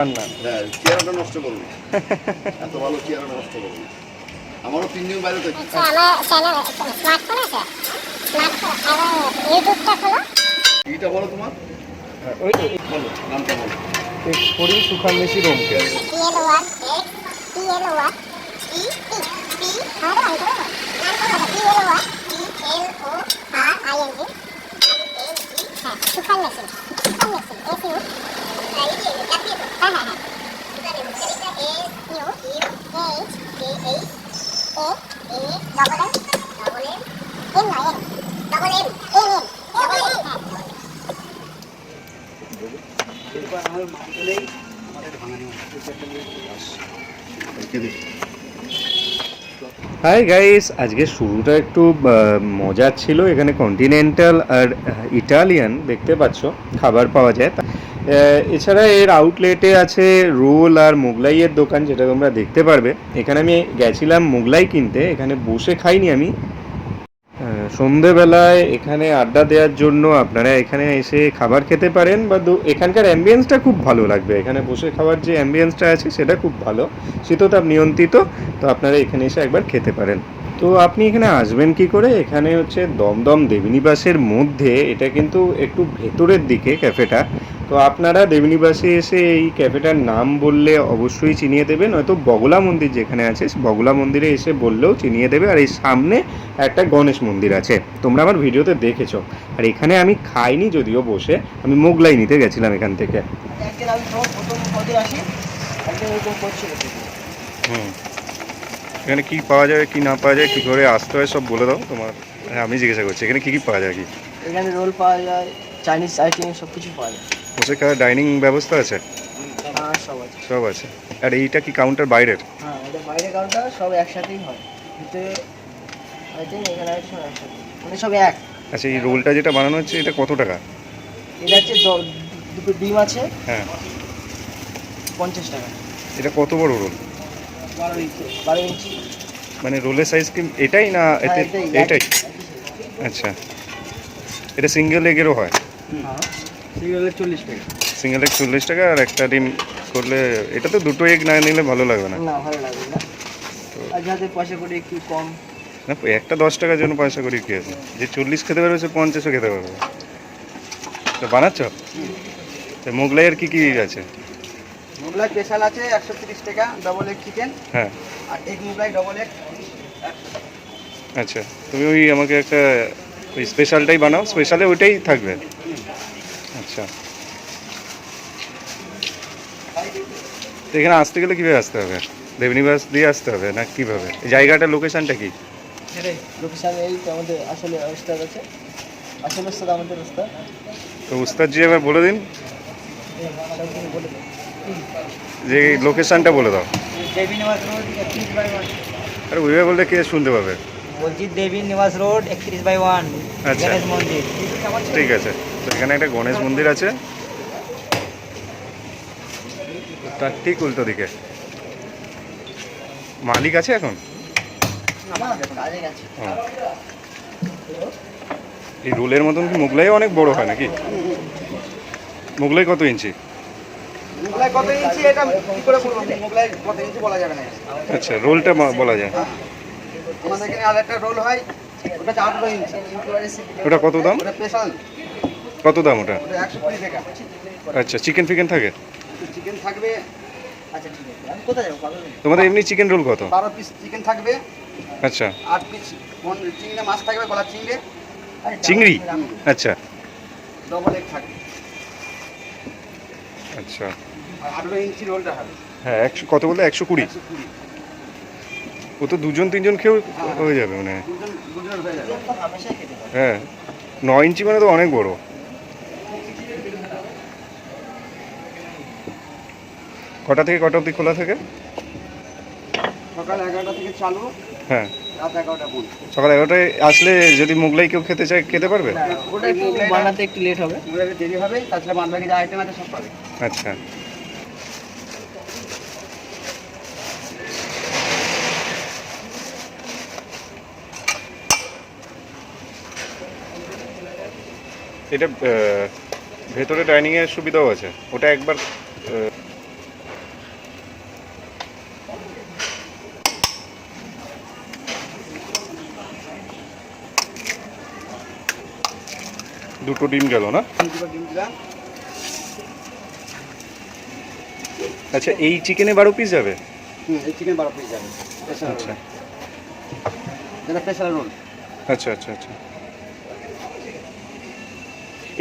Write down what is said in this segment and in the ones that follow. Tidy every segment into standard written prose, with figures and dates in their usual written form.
না হ্যাঁ চেয়ারটা নষ্ট করবো এত ভালো চেয়ার নষ্ট করবো আমারও 3 দিন বাইরে থাকি আচ্ছা আমার চ্যানেল স্মার্টফোন আছে স্মার্টফোন এবং ইউটিউবটা খোলো এইটা বলো তোমার ওই বলো নামটা বলো এক্সপোরি Sukhan মেশি রোমকে PL1 X PL1 E P P আরে আই করো নাম করো PL1 PLORING হ্যাঁ সুখান মেশিন এসইউ এই যে কাটিয়ে তো হ্যাঁ হ্যাঁ হাই গাইস, আজকে শুরুটা একটু মজার ছিল। এখানে কন্টিনেন্টাল আর ইটালিয়ান দেখতে পাচ্ছ খাবার পাওয়া যায়। এছাড়া এর আউটলেটে আছে রোল আর মোগলাইয়ের দোকান, যেটা তোমরা দেখতে পারবে। এখানে আমি গেছিলাম মোগলাই কিনতে, এখানে বসে খাইনি আমি। সন্ধেবেলায় এখানে আড্ডা দেওয়ার জন্য আপনারা এখানে এসে খাবার খেতে পারেন, বা এখানকার অ্যাম্বিয়েন্সটা খুব ভালো লাগবে। এখানে বসে খাওয়ার যে অ্যাম্বিয়েন্সটা আছে সেটা খুব ভালো, শীততাপ নিয়ন্ত্রিত। তো আপনারা এখানে এসে একবার খেতে পারেন। তো আপনি এখানে আসবেন কি করে? এখানে হচ্ছে দমদম দেবীনিবাসের মধ্যে, এটা কিন্তু একটু ভেতরের দিকে ক্যাফেটা। তো আপনারা দেবীনিবাসে এসে এই ক্যাফেটার নাম বললে অবশ্যই চিনিয়ে দেবে, নয়তো বগলা মন্দির যেখানে আছে বগলা মন্দিরে এসে বললেও চিনিয়ে দেবে। আর এই সামনে একটা গণেশ মন্দির আছে, তোমরা আমার ভিডিওতে দেখেছো। আর এখানে আমি খাইনি যদিও, বসে আমি মোগলাই নিতে গেছিলাম এখান থেকে। এখানে কি পাওয়া যায় কি না পাওয়া যায়, কি করে আসতে হয় সব বলে দাও তোমার। হ্যাঁ, আমি জিজ্ঞাসা করছি এখানে কি কি পাওয়া যায়। কি এখানে রোল পাওয়া যায়, চাইনিজ আইটেম সব কিছু পাওয়া যায়। বসে খাওয়ার ডাইনিং ব্যবস্থা আছে? হ্যাঁ সব আছে। সব আছে। আর এইটা কি কাউন্টার বাইরের? হ্যাঁ এটা বাইরে কাউন্টার, সব একসাথেই হয়। ভিতরে আইটেম এখানে আইটেম সব একসাথে, মানে সব এক। আচ্ছা, এই রোলটা যেটা বানানো হচ্ছে এটা কত টাকা? এটা হচ্ছে দুটো ডিম আছে, হ্যাঁ 50 টাকা। এটা কত বড় রোল? 12 ইঞ্চি। মানে রোলের সাইজ কি এটাই না এতে? এটাই। আচ্ছা, এটা সিঙ্গেল এগেরও হয়? হ্যাঁ সিঙ্গেলের 40 টাকা। সিঙ্গেল এগ 40 টাকা, আর একটা ডিম করলে এটা তো দুটো এগ না নিলে ভালো লাগবে না। না ভালো লাগবে না, আর যাতে পয়সা করে একটু কম। না, একটা 10 টাকার জন্য পয়সা করি কি আছে? যে 40 খেতে পারবে সে 50ও খেতে পারবে। তো বানাচ্ছ? মোগলাইয়ের কি কি আছে? মোগলাই স্পেশাল আছে 130 টাকা, ডবল এগ চিকেন। হ্যাঁ আর এগ মোগলাই ডবল এগ। আচ্ছা, তুমি ওই আমাকে একটা ওই স্পেশালটাই বানাও, স্পেশালে ওইটাই থাকবে। আচ্ছা, তো এখানে আসতে গেলে কীভাবে আসতে হবে? দেবনিবাস দিয়ে আসতে হবে না কীভাবে? জায়গাটার লোকেশানটা কি? লোকেশন এই তো আমাদের আসলে ওস্তাদ আছে, আসলে ওস্তাদ আমাদের ওস্তাদ। তো উস্তাদ জি এবার বলে দিন সব কিছু বলে দেবো। যে লোকেশানটা বলে দাও। দেবী নিবাস রোড 31/1। আরে ওইভাবে বললে কে শুনতে পাবে? বলছি দেবী নিবাস রোড 31/1 আচ্ছা। গণেশ মন্দির। ঠিক আছে, তো এখানে একটা গণেশ মন্দির আছে, তার ঠিক উল্টো দিকে। মালিক আছে এখন? কাজে গেছে। হ্যাঁ। এই রোলের মতন কি মোগলাই অনেক বড় হয় নাকি? মোগলাই কত ইঞ্চি? মোগলাই কত ইঞ্চি এটা কি করে বলবো? মোগলাই কত ইঞ্চি বলা যাবে না। আচ্ছা, রোলটা বলা যায়। আমাদের এখানে আরেকটা রোল হয়, ওটা 8 ইঞ্চি। ওটা কত দাম? ওটা স্পেশাল, কত দাম ওটা? ওটা 120 টাকা। আচ্ছা, চিকেন ফিকেন থাকে? চিকেন থাকবে। আচ্ছা ঠিক আছে, আমি কোথায় যাবো? তোমাদের এমনি চিকেন রোল কত? 12 পিস চিকেন থাকবে, আচ্ছা। 8 পিস চিংড়ি মাছ থাকবে, গলা চিংড়ি। চিংড়ি? আচ্ছা ডবল এগ থাকবে। আচ্ছা। আর 8 ইঞ্চি রোলটা হবে। হ্যাঁ, 100 কত বললে? 120? 120। ও তো 2-3 জন খেয়েও হয়ে যাবে মানে। দুজন হয়ে যাবে। তো হামেশাই খেতে পারে। হ্যাঁ, 9 ইঞ্চি মানে তো অনেক বড়। কটা থেকে কটা অবধি খোলা থাকে? সকাল 11টা থেকে চালু, হ্যাঁ। রাত 11টা বন্ধ। সকাল 11টায় আসলে যদি মোগলাই কেউ খেতে চায় খেতে পারবে? ওটা একটু বানাতে একটু লেট হবে, মোগলাই দেরি হবে, তাছাড়া বাদবাকি যা আইটেম আছে সব পাবে। আচ্ছা। এটা ভেতরে ডাইনিংয়ের সুবিধাও আছে। ওটা একবার দুটো ডিম গেল না? দুটো ডিম দিলাম। আচ্ছা, এই চিকেনে 12 পিস যাবে? এই চিকেন 12 পিস যাবে। আচ্ছা যেটা স্পেশাল রোল। আচ্ছা আচ্ছা আচ্ছা।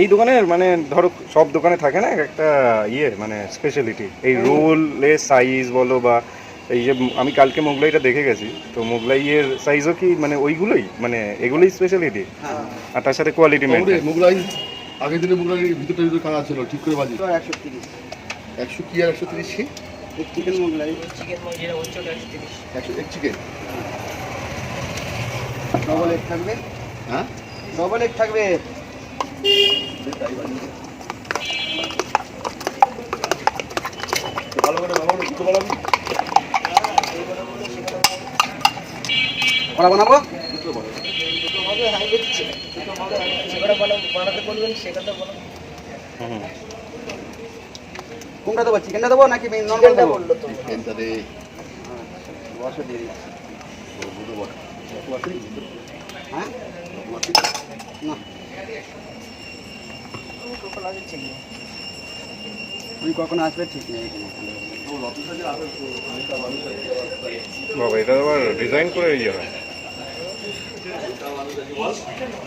এই দোকানের মানে ধরো সব দোকানে থাকে না একটা মানে স্পেশালিটি, এই রোলের সাইজ বলো বা এই যে আমি কালকে মোগলাইটা দেখে গেছি, তো মোগলাইয়ের সাইজও কি মানে ওইগুলোই, মানে এগুলোই স্পেশালিটি? হ্যাঁ, আর তার সাথে কোয়ালিটি মেনটেন? মোগলাই আগের দিনে মোগলাই ভিতরে কাঁচা ছিল, ঠিক করে বাজি। 130 100 কি আর 130 কি? চিকেন মোগলাই, চিকেন মোগলাই হচ্ছে 130। 100 এক চিকেন। ডবল এগ থাকবে, হ্যাঁ, ডবল এগ থাকবে। ভালো করে বানাবো, দুটো বানাবি। ওরা বানাবো? দুটো বানাবো। দুটো হবে হাই দিচ্ছে, দুটো হবে সেটা বানাতে বলবেন, সেটা বানাবো। হুম। কোনটা দেবো, চিকেনটা দেবো নাকি নরমাল দেবো? বললো তো চিকেনটা দে। ওয়াশে দিয়ে দিচ্ছি। দুটো বড়। ওয়াশে? হ্যাঁ? ওয়াশে? না। কখন আগে ঠিক নেই। তুই কখন আসবে ঠিক নেই এখানে। বাবা, এটা আবার ডিজাইন করে ইয়ে হয়।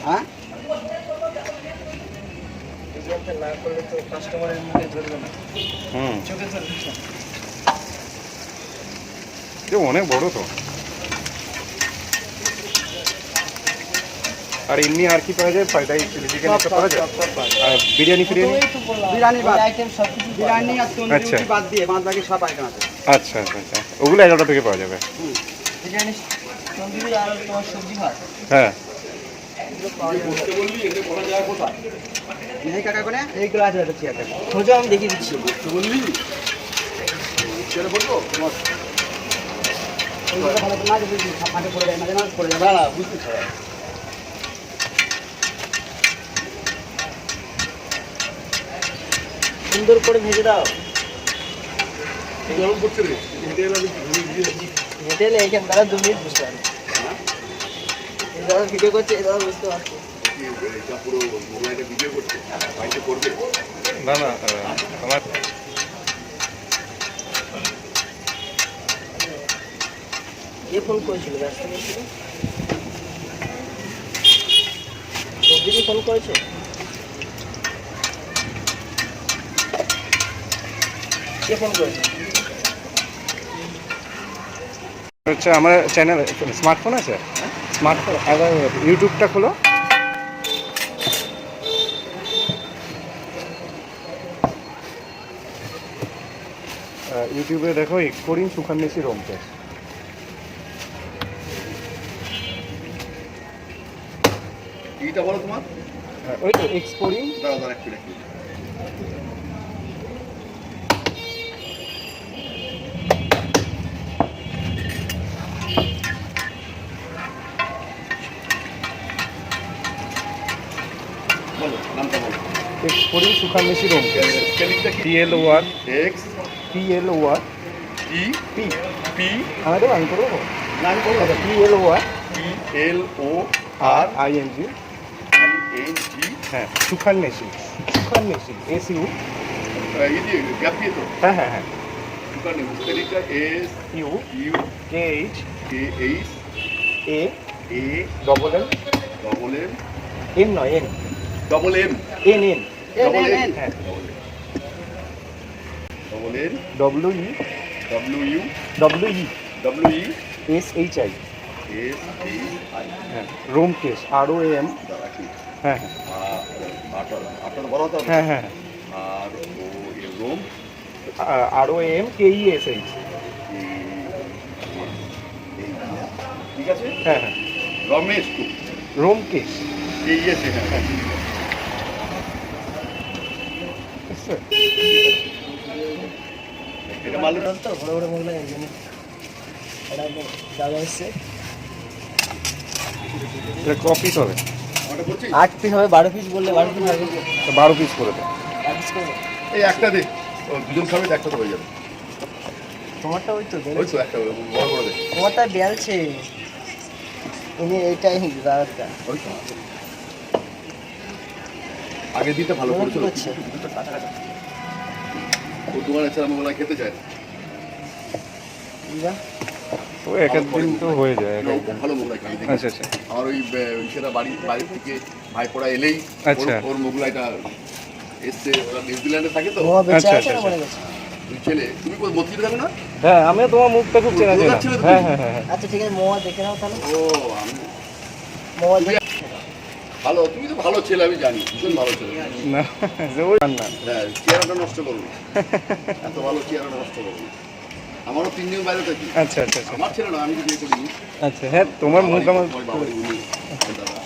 হ্যাঁ, ডিজাইনটা না করলে তো কাস্টমারের মুখে ধরবে না, হুম, চোখে ধরবে না। যে অনেক বড় তো। আর এমনি আর কি পাওয়া যায়? ফ্রাইড রাইস, চিলি চিকেন এসব পাওয়া যায়? আর বিরিয়ানি ফিরিয়ানি? বিরিয়ানি বাদ। আইটেম সব কিছু বিরিয়ানি আর তন্দুরি আচ্ছা। রুটি বাদ দিয়ে বাদ বাকি সব আইটেম আছে। আচ্ছা আচ্ছা আচ্ছা, ওগুলো 11টা থেকে পাওয়া যাবে? বিরিয়ানি, তন্দুরি আর তোমার সবজি ভাত হ্যাঁ। এগুলো পাওয়া যাবে। এই কাকা কোনে? এইগুলো আছে একটা চেয়ার। খোঁজো, আমি দেখিয়ে দিচ্ছি। বললি? চেয়ারে বলবো? এইগুলো ভালো তো না, যদি মাঠে পড়ে যায়, মাঝে মাঝে পড়ে যাবে। না, বুঝতে ছাড়া। সুন্দর করে ভেজে দাও। গরম করছে রে। হেঁটে এলাম, হেঁটে এলে এখান তারা 2 মিনিট বুঝতে পারবে। এই দাদা ভিডিও করছে, এই দাদা বুঝতে পারছে। এটা পুরো মোবাইলে ভিডিও করছে, বাইরে করবে। না না, আমার কে ফোন করেছিল? ব্যস্ত করেছিল? সবজি ফোন করেছে? কে ফোন করেছে? হচ্ছে আমার চ্যানেল, স্মার্টফোন আছে? স্মার্টফোন, একবার ইউটিউবটা খোলো। ইউটিউবে দেখো এক্সপোরিং সুখান মেসি রোমকে। এইটা বলো তোমার? ওই তো এক্সপোরিং। দাঁড়া দাঁড়া একটু একটু। বলো নামটা বলো। এক্সপোরিং সুখান মেসি রোমকে। স্পেলিংটা কি? PLOR X PLOR E P। P আমি করবো। না আমি বলবো আচ্ছা, PLOR P L O R ING, N G. হ্যাঁ, Sukhan Messi. Sukhan Messi SU। এই যে গ্যাপ দিয়ে তো হ্যাঁ হ্যাঁ হ্যাঁ। দোকানে স্পেলিংটা S U U KH K H A A double L double M N নয় N double M N N double N হ্যাঁ double N W E W U W E W E S H I S E I. হ্যাঁ, Romkesh ROM। দাঁড়া কি হ্যাঁ হ্যাঁ আটার বড় হতে হবে। হ্যাঁ হ্যাঁ আর ও এ রোম ROM KESH। ঠিক আছে। হ্যাঁ হ্যাঁ, রমেশ টু রোমকেশ। এই আছে। হ্যাঁ বুঝছো? এটা মালুম তো বড় বড় মোগলাই এই জন্য এটা একদম দাদা এসছে। এটা ক পিস হবে? ওটা করছিস? 8 পিস হবে, 12 পিস বললে 12 পিস হবে। 12 পিস করে দেয়। 8 পিস করে দাও। এই একটা দে, ও দুজন খাবে তো একটা তো হয়ে যাবে। তোমারটা ওই তো ওই তো একটা বড় বড় দে। তোমারটা বেলছে, তুমি এইটাই দাদাটা। ওই তো আগের দিনটা ভালো মোমো কি করেছিল করছে? ও দোকানে ছেলে মোগলাই খেতে চায় না। যা। ও এক এক দিন তো হয়ে যায় এক না, ও এক খুব দিন। ভালো মোগলাই খাই দেখি। আচ্ছা আচ্ছা আমার ওই সেটা বাড়ি থেকে ভাইপোড়া এলেই আচ্ছা। ওর মোগলাইটা এসছে, ওরা নিউজিল্যান্ডে থাকে তো। মোমো বেঁচে আচ্ছা, আছে না আচ্ছা, মরে গেছে? দুই ছেলে, তুমি কোথায় মতিতে থাকো না? হ্যাঁ আমিও তোমার মুখটা খুব চেনা চেনা। ছিল তো হ্যাঁ তুমি? হ্যাঁ হ্যাঁ হ্যাঁ। আচ্ছা ঠিক আছে মোমো দেখে নাও তাহলে। ও আমি মোমো দেখে ভালো, তুমি তো ভালো ছেলে আমি জানি, ভীষণ ভালো ছেলে। না ওই না হ্যাঁ, চেহারাটা নষ্ট করবো না। এত ভালো চেহারাটা নষ্ট করবো না। আমারও 3 জন বাইরে থাকি। আচ্ছা আচ্ছা আচ্ছা আমার ছেলে না, আমি তো বিয়ে করিনি। আচ্ছা হ্যাঁ তোমার মুখ আমার বাবারই উনি, দাদা।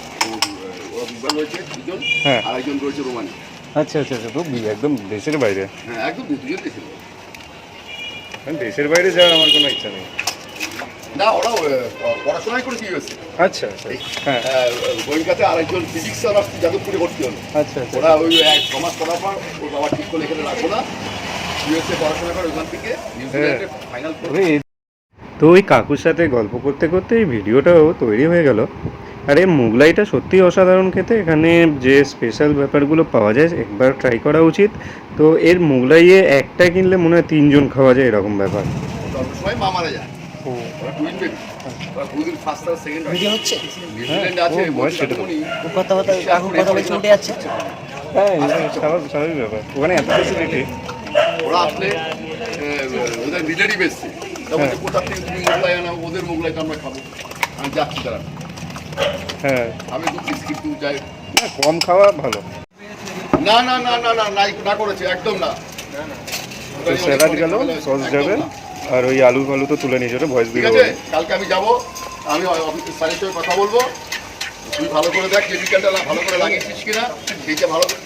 ওরা দুজন রয়েছে, দুজন, হ্যাঁ। আর একজন রয়েছে রোমানি। আচ্ছা আচ্ছা আচ্ছা তো একদম দেশের বাইরে। হ্যাঁ, একদম দুজন দেশে। দেশের বাইরে যাওয়ার আমার কোনো ইচ্ছা নেই। না, ওরা পড়াশোনাই করে কি হয়েছে। আচ্ছা আচ্ছা হ্যাঁ গোয়েঙ্কাতে আরেকজন ফিজিক্স অনার্স যাদবপুরে ভর্তি হলো। আচ্ছা আচ্ছা ওরা ওই 1 সমাজ পড়ার পর ওর বাবা ঠিক করে এখানে রাখবো না, ইউএসএ পড়াশোনা করে ওখান থেকে নিউজিল্যান্ডে ফাইনাল করে। তো ওই কাকুর সাথে গল্প করতে করতে এই ভিডিওটাও তৈরি হয়ে গেল। আর এই মোগলাইটা সত্যিই অসাধারণ খেতে। এখানে যে স্পেশাল ব্যাপারগুলো পাওয়া যায় একবার ট্রাই করা উচিত। তো এর মোগলাইয়ে একটা কিনলে মনে হয় 3 জন খাওয়া যায় এরকম ব্যাপার। জন্মের সময় মা মারা যায়, ওরা টুইন বেবি, ওরা 2 দিন ফার্স্ট আর সেকেন্ড হয়। ভিডিও হচ্ছে? নিউজিল্যান্ডে আছে, ও বয়স সেটা তো। ও কথা কাকু কথা বলছে উঠে যাচ্ছে। হ্যাঁ স্বাভাবিক ব্যাপার, ওখানে এত ফেসিলিটি। ওরা আসলে ওদের রিলেটিভ এসছে, তখন কোথা থেকে তুমি মোগলাই আনা, ওদের মোগলাইটা আমরা খাবো। আমি যাচ্ছি তারা, হ্যাঁ আমি তো বিস্কিট টু যাই। না কম খাওয়া ভালো। না না না না না না করেছে, একদম না। তো স্যালাড গেল, সস যাবে, আর ওই আলু ফালু তো তুলে নিয়েছে, ওটা ভয়েস ঠিক দিয়ে আছে, দেবো। কালকে আমি যাবো, আমি অফিসের স্যারের সঙ্গে কথা বলবো। তুই ভালো করে দেখ কেমিক্যালটা ভালো করে লাগিয়েছিস কিনা, সেইটা ভালো করে